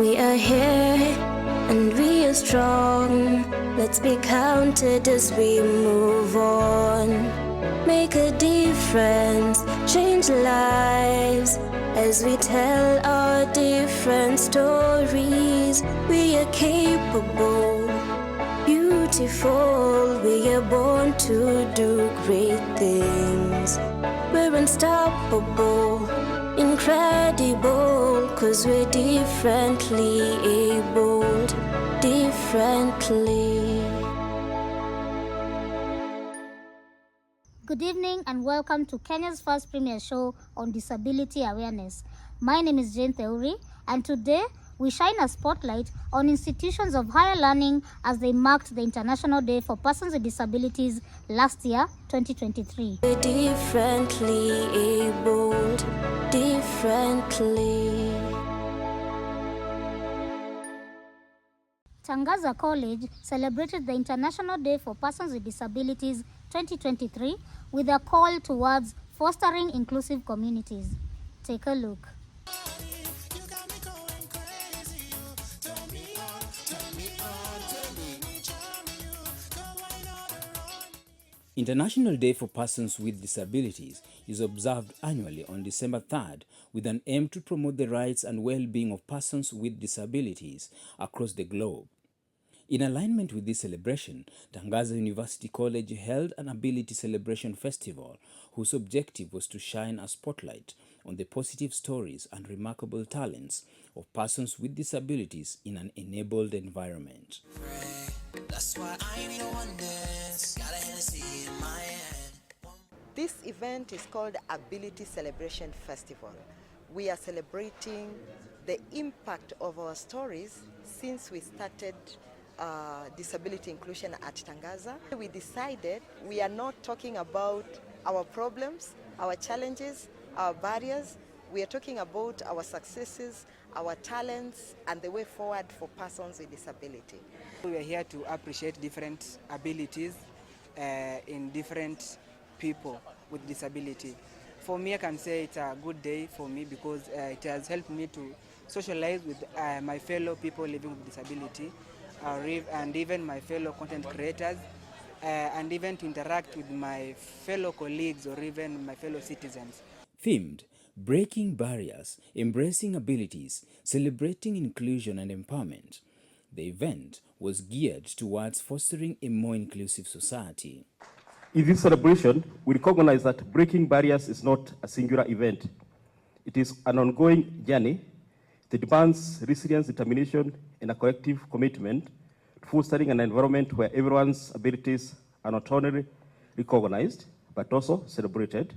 We are here and we are strong. Let's be counted as we move on. Make a difference, change lives as we tell our different stories. We are capable, beautiful. We are born to do great things. We're unstoppable, incredible, 'cause we're differently abled, differently. Good evening and welcome to Kenya's first premier show on disability awareness. My name is Jane Theuri, and today we shine a spotlight on institutions of higher learning as they marked the International Day for Persons with Disabilities last year, 2023. We're differently abled, differently. Tangaza College celebrated the International Day for Persons with Disabilities 2023 with a call towards fostering inclusive communities. Take a look. International Day for Persons with Disabilities is observed annually on December 3rd with an aim to promote the rights and well-being of persons with disabilities across the globe. In alignment with this celebration, Tangaza University College held an Ability Celebration Festival whose objective was to shine a spotlight on the positive stories and remarkable talents of persons with disabilities in an enabled environment. That's why I need a oneness. Got a Hennessy in my hand. This event is called Ability Celebration Festival. We are celebrating the impact of our stories since we started disability inclusion at Tangaza. We decided we are not talking about our problems, our challenges, our barriers. We are talking about our successes, our talents, and the way forward for persons with disability. We are here to appreciate different abilities in different people with disability. For me, I can say it's a good day for me because it has helped me to socialize with my fellow people living with disability and even my fellow content creators and even to interact with my fellow colleagues or even my fellow citizens. Themed, Breaking Barriers, Embracing Abilities, Celebrating Inclusion and Empowerment. The event was geared towards fostering a more inclusive society. In this celebration, we recognize that breaking barriers is not a singular event. It is an ongoing journey that demands resilience, determination, and a collective commitment to fostering an environment where everyone's abilities are not only recognized, but also celebrated.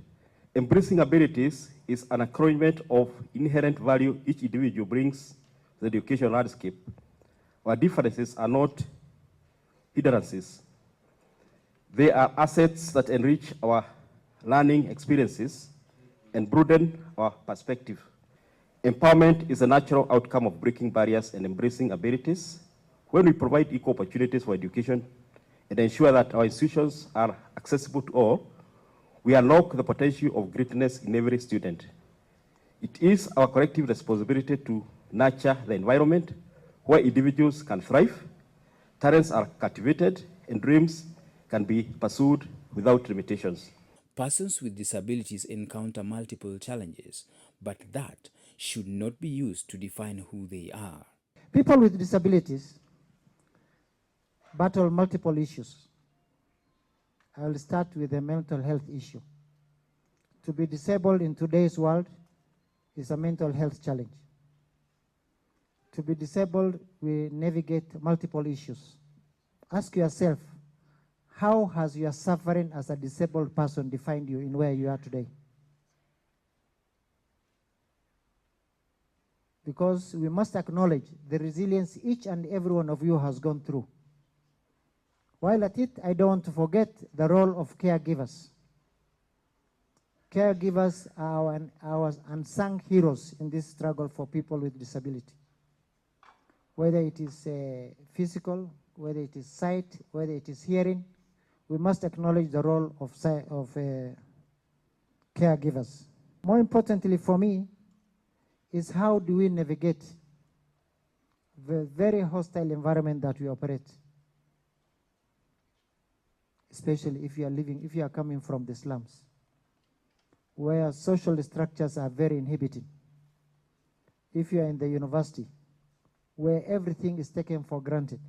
Embracing abilities is an acknowledgement of inherent value each individual brings to the educational landscape. Our differences are not hindrances. They are assets that enrich our learning experiences and broaden our perspective. Empowerment is a natural outcome of breaking barriers and embracing abilities. When we provide equal opportunities for education and ensure that our institutions are accessible to all, we unlock the potential of greatness in every student. It is our collective responsibility to nurture the environment where individuals can thrive, talents are cultivated, and dreams can be pursued without limitations. Persons with disabilities encounter multiple challenges, but that should not be used to define who they are. People with disabilities battle multiple issues. I will start with the mental health issue. To be disabled in today's world is a mental health challenge. To be disabled, we navigate multiple issues. Ask yourself, how has your suffering as a disabled person defined you in where you are today? Because we must acknowledge the resilience each and every one of you has gone through. While at it, I don't want to forget the role of caregivers. Caregivers are our unsung heroes in this struggle for people with disability. Whether it is physical, whether it is sight, whether it is hearing, we must acknowledge the role of caregivers. More importantly for me is how do we navigate the very hostile environment that we operate, especially if you are coming from the slums, where social structures are very inhibiting. If you are in the university, where everything is taken for granted,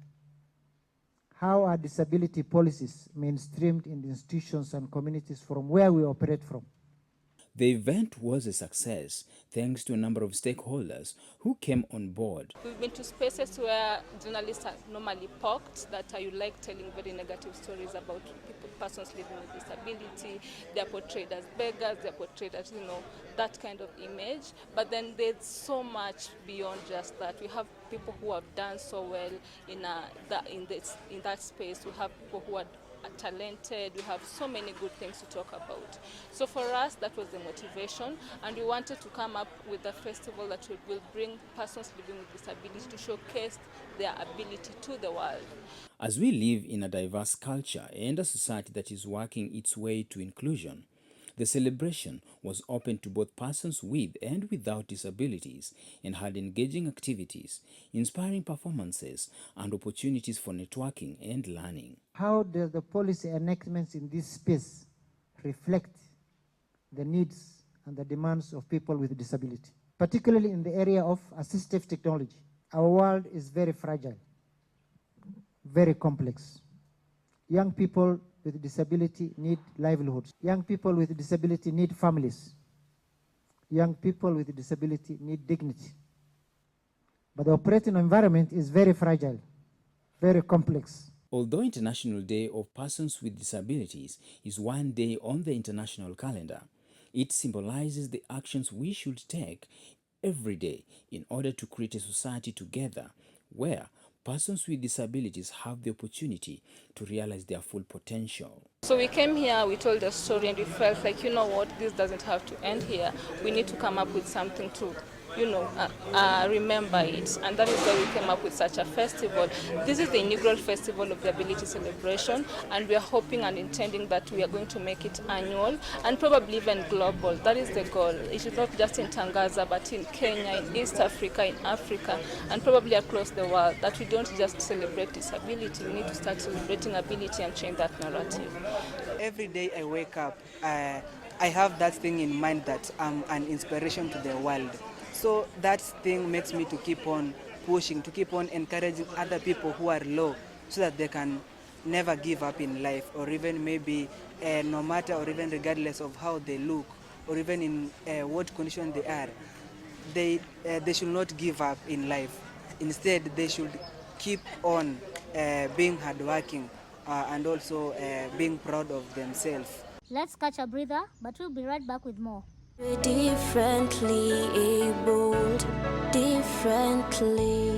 how are disability policies mainstreamed in the institutions and communities from where we operate from? The event was a success thanks to a number of stakeholders who came on board. We've been to spaces where journalists are normally parked, that you like telling very negative stories about persons living with disability. They're portrayed as beggars, they're portrayed as, that kind of image. But then there's so much beyond just that. We have people who have done so well in that space. We have people who are talented. We have so many good things to talk about. So for us, that was the motivation, and we wanted to come up with a festival that will bring persons living with disabilities to showcase their ability to the world. As we live in a diverse culture and a society that is working its way to inclusion, the celebration was open to both persons with and without disabilities and had engaging activities, inspiring performances, and opportunities for networking and learning. How does the policy enactments in this space reflect the needs and the demands of people with disability, particularly in the area of assistive technology? Our world is very fragile, very complex. Young people with disability need livelihoods. Young people with disability need families. Young people with disability need dignity. But the operating environment is very fragile, very complex. Although International Day of Persons with Disabilities is one day on the international calendar, it symbolizes the actions we should take every day in order to create a society together where persons with disabilities have the opportunity to realize their full potential. So we came here, we told a story, and we felt like, this doesn't have to end here. We need to come up with something to, remember it. And that is why we came up with such a festival. This is the inaugural festival of the Ability Celebration, and we are hoping and intending that we are going to make it annual and probably even global. That is the goal. It is not just in Tangaza, but in Kenya, in East Africa, in Africa, and probably across the world, that we don't just celebrate disability. We need to start celebrating ability and change that narrative. Every day I wake up, I have that thing in mind that I'm an inspiration to the world. So that thing makes me to keep on pushing, to keep on encouraging other people who are low so that they can never give up in life, or even maybe no matter or even regardless of how they look or even in what condition they are, they should not give up in life. Instead, they should keep on being hardworking and also being proud of themselves. Let's catch a breather, but we'll be right back with more. We're differently abled, differently.